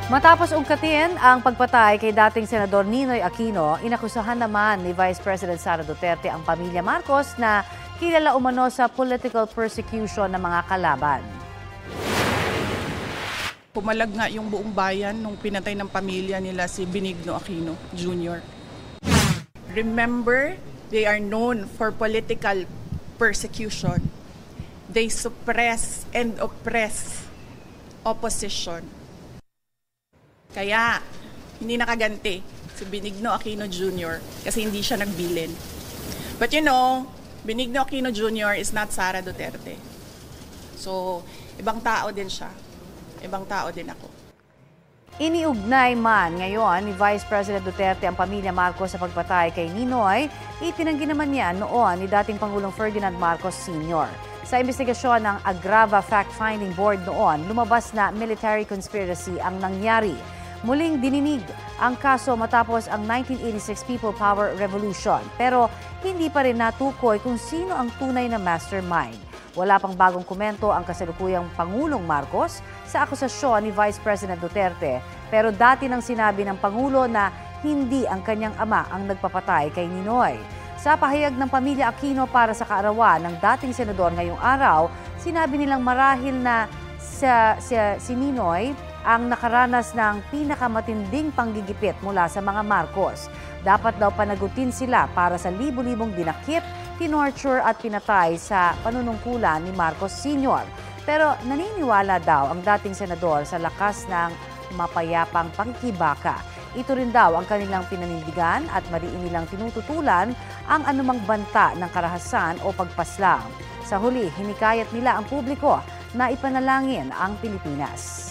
Matapos ungkatin ang pagpatay kay dating Senador Ninoy Aquino, inakusahan naman ni Vice President Sara Duterte ang pamilya Marcos na kilala umano sa political persecution ng mga kalaban. Pumalag nga yung buong bayan nung pinatay ng pamilya nila si Benigno Aquino Jr. Remember, they are known for political persecution. They suppress and oppress opposition. Kaya, hindi nakaganti si Benigno Aquino Jr. kasi hindi siya nagbilin. But you know, Benigno Aquino Jr. is not Sara Duterte. So, ibang tao din siya. Ibang tao din ako. Iniugnay man ngayon ni Vice President Duterte ang pamilya Marcos sa pagpatay kay Ninoy, itinanggi naman niya noon ni dating Pangulong Ferdinand Marcos Sr. Sa investigasyon ng Agrava Fact-Finding Board noon, lumabas na military conspiracy ang nangyari. Muling dininig ang kaso matapos ang 1986 People Power Revolution. Pero hindi pa rin natukoy kung sino ang tunay na mastermind. Wala pang bagong komento ang kasalukuyang Pangulong Marcos sa akusasyon ni Vice President Duterte. Pero dati nang sinabi ng Pangulo na hindi ang kanyang ama ang nagpapatay kay Ninoy. Sa pahayag ng pamilya Aquino para sa kaarawan ng dating senador ngayong araw, sinabi nilang marahil na si Ninoy ang nakaranas ng pinakamatinding panggigipit mula sa mga Marcos. Dapat daw panagutin sila para sa libu-libong dinakip, tinorture at pinatay sa panunungkulan ni Marcos Sr. Pero naniniwala daw ang dating senador sa lakas ng mapayapang pakikibaka. Ito rin daw ang kanilang pinanindigan at mariin nilang tinututulan ang anumang banta ng karahasan o pagpaslang. Sa huli, hinikayat nila ang publiko na ipanalangin ang Pilipinas.